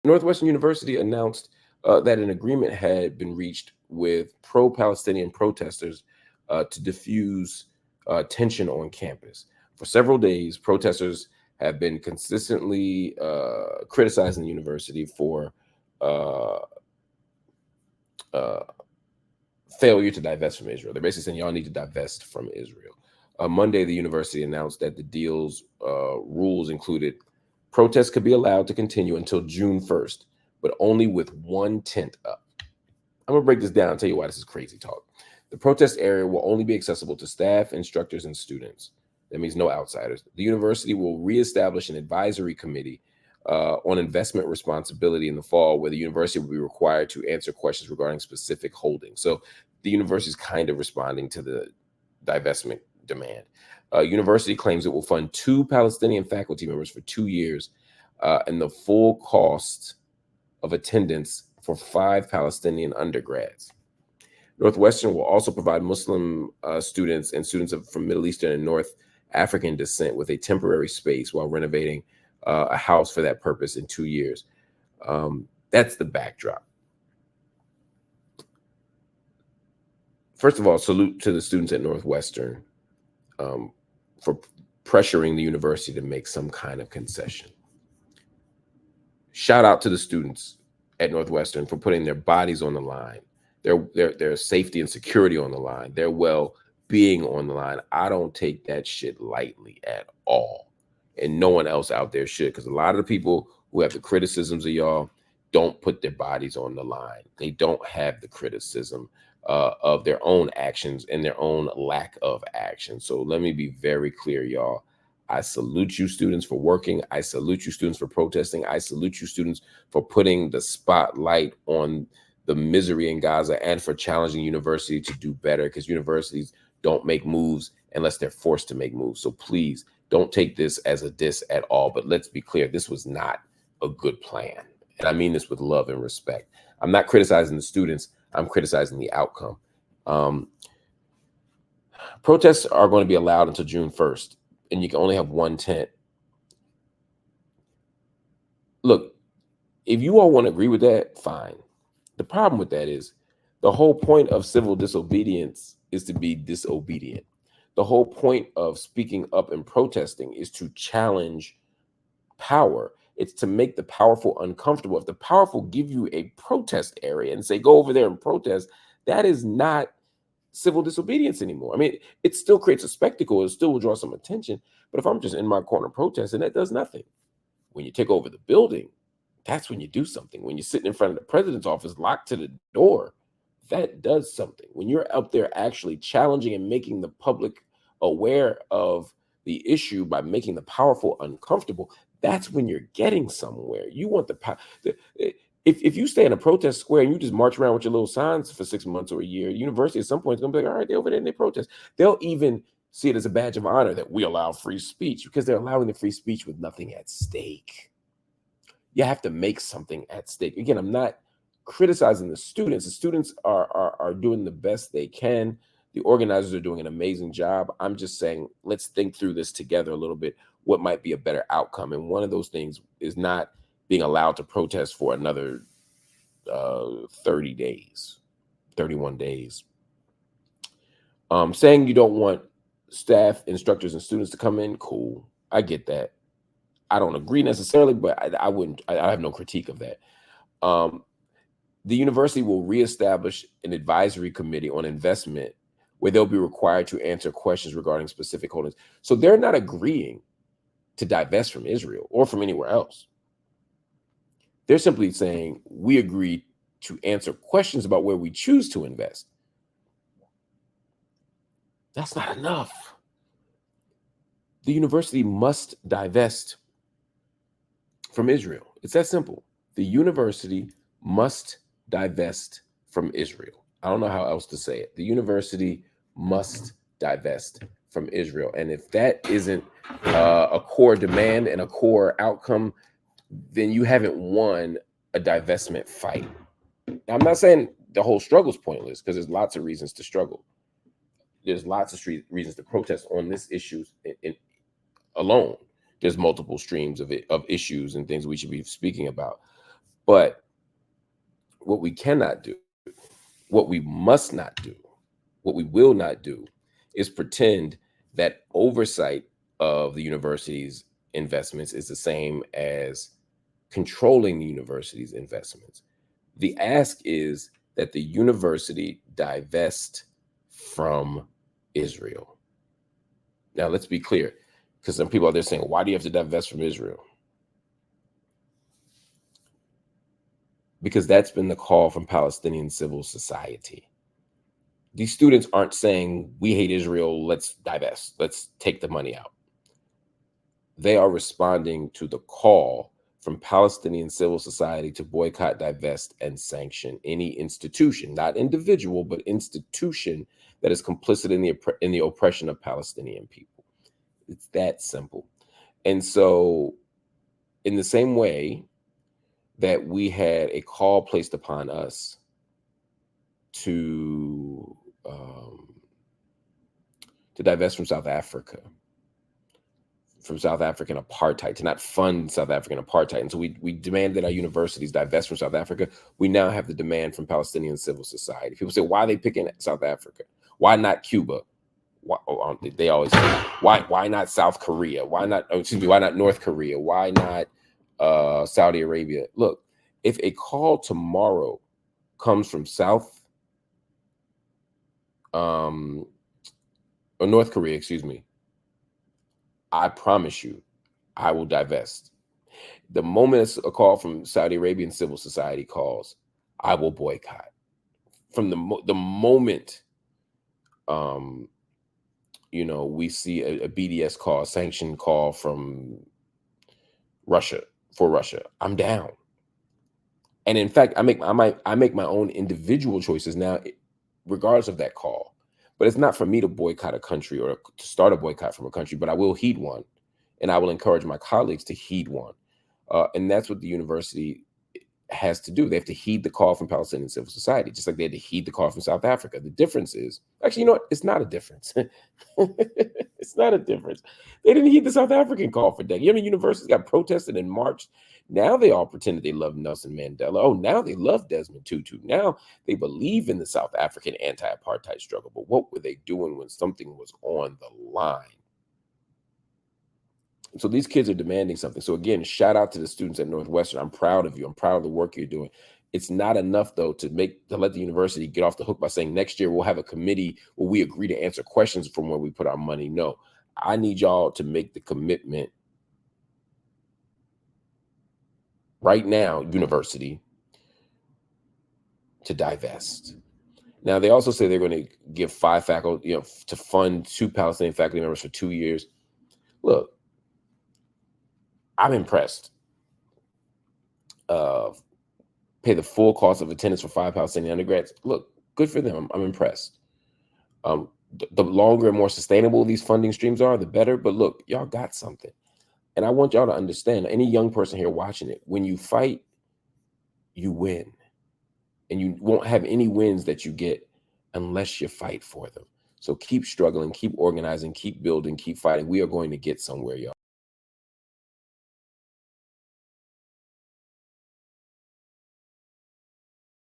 Northwestern University announced that an agreement had been reached with pro-Palestinian protesters to diffuse tension on campus. For several days, protesters have been consistently criticizing the university for uh, uh, failure to divest from Israel. They're basically saying y'all need to divest from Israel. Monday, the university announced that the deal's rules included protests could be allowed to continue until June 1st, but only with one tent up. I'm going to break this down and tell you why this is crazy talk. The protest area will only be accessible to staff, instructors, and students. That means no outsiders. The university will reestablish an advisory committee on investment responsibility in the fall, where the university will be required to answer questions regarding specific holdings. So the university is kind of responding to the divestment demand. University claims it will fund 2 Palestinian faculty members for 2 years and the full cost of attendance for 5 Palestinian undergrads. Northwestern will also provide Muslim students and students from Middle Eastern and North African descent with a temporary space while renovating a house for that purpose in 2 years. That's the backdrop. First of all, salute to the students at Northwestern for pressuring the university to make some kind of concession. Shout out to the students at Northwestern for putting their bodies on the line, their safety and security on the line, their well-being on the line. I don't take that shit lightly at all. And no one else out there should, because a lot of the people who have the criticisms of y'all don't put their bodies on the line. They don't have the criticism of their own actions and their own lack of action. So let me be very clear, y'all. I salute you students for working. I salute you students for protesting. I salute you students for putting the spotlight on the misery in Gaza and for challenging university to do better, because universities don't make moves unless they're forced to make moves. So please don't take this as a diss at all. But let's be clear, this was not a good plan. And I mean this with love and respect. I'm not criticizing the students. I'm criticizing the outcome. Protests are going to be allowed until June 1st, and you can only have one tent. Look, if you all want to agree with that, fine. The problem with that is the whole point of civil disobedience is to be disobedient. The whole point of speaking up and protesting is to challenge power. It's to make the powerful uncomfortable. If the powerful give you a protest area and say, go over there and protest, that is not civil disobedience anymore. I mean, it still creates a spectacle. It still will draw some attention. But if I'm just in my corner protesting, that does nothing. When you take over the building, that's when you do something. When you're sitting in front of the president's office, locked to the door, that does something. When you're out there actually challenging and making the public aware of the issue by making the powerful uncomfortable, that's when you're getting somewhere. You want the power. If you stay in a protest square and you just march around with your little signs for 6 months or a year, university at some point is going to be like, all right, they're over there and they protest. They'll even see it as a badge of honor that we allow free speech, because they're allowing the free speech with nothing at stake. You have to make something at stake. Again, I'm not criticizing the students. The students are doing the best they can. The organizers are doing an amazing job. I'm just saying, let's think through this together a little bit. What might be a better outcome? And one of those things is not being allowed to protest for another 30 days, 31 days. Saying you don't want staff, instructors, and students to come in, cool. I get that. I don't agree necessarily, but I have no critique of that. The university will reestablish an advisory committee on investment where they'll be required to answer questions regarding specific holdings. So they're not agreeing to divest from Israel or from anywhere else. They're simply saying we agree to answer questions about where we choose to invest. That's not enough. The university must divest from Israel. It's that simple. The university must divest from Israel. I don't know how else to say it. The university must divest from Israel. And if that isn't a core demand and a core outcome, then you haven't won a divestment fight. Now, I'm not saying the whole struggle is pointless, because there's lots of reasons to struggle. There's lots of reasons to protest on this issue alone. There's multiple streams of issues and things we should be speaking about. But what we cannot do, what we must not do, what we will not do is pretend that oversight of the university's investments is the same as controlling the university's investments. The ask is that the university divest from Israel. Now, let's be clear, because some people out there saying, why do you have to divest from Israel? Because that's been the call from Palestinian civil society. These students aren't saying, we hate Israel, let's divest, let's take the money out. They are responding to the call from Palestinian civil society to boycott, divest, and sanction any institution, not individual, but institution that is complicit in the oppression of Palestinian people. It's that simple. And so in the same way that we had a call placed upon us to divest from South Africa, from South African apartheid, to not fund South African apartheid. And so we demanded our universities divest from South Africa. We now have the demand from Palestinian civil society. People say, why are they picking South Africa? Why not Cuba? They always say, why not South Korea? Why not North Korea? Why not Saudi Arabia? Look, if a call tomorrow comes from North Korea, excuse me, I promise you, I will divest. The moment a call from Saudi Arabian civil society calls, I will boycott. From the moment, we see a BDS call, a sanction call from Russia for Russia, I'm down. And in fact, I make my own individual choices now, regardless of that call. But it's not for me to boycott a country or to start a boycott from a country, but I will heed one. And I will encourage my colleagues to heed one. And that's what the university has to do. They have to heed the call from Palestinian civil society, just like they had to heed the call from South Africa. The difference is, actually, you know what? It's not a difference. It's not a difference. They didn't heed the South African call for decades. Universities got protested and marched. Now they all pretended they love Nelson Mandela. Oh, now they love Desmond Tutu. Now they believe in the South African anti-apartheid struggle. But what were they doing when something was on the line? So these kids are demanding something. So again, shout out to the students at Northwestern. I'm proud of you. I'm proud of the work you're doing. It's not enough, though, to let the university get off the hook by saying next year we'll have a committee where we agree to answer questions from where we put our money. No, I need y'all to make the commitment right now, university, to divest. Now, they also say they're going to give 5 faculty, to fund 2 Palestinian faculty members for 2 years. Look, I'm impressed. Pay the full cost of attendance for 5 Palestinian undergrads. Look, good for them. I'm impressed. The longer and more sustainable these funding streams are, the better. But look, y'all got something. And I want y'all to understand, any young person here watching it, when you fight, you win. And you won't have any wins that you get unless you fight for them. So keep struggling, keep organizing, keep building, keep fighting. We are going to get somewhere, y'all.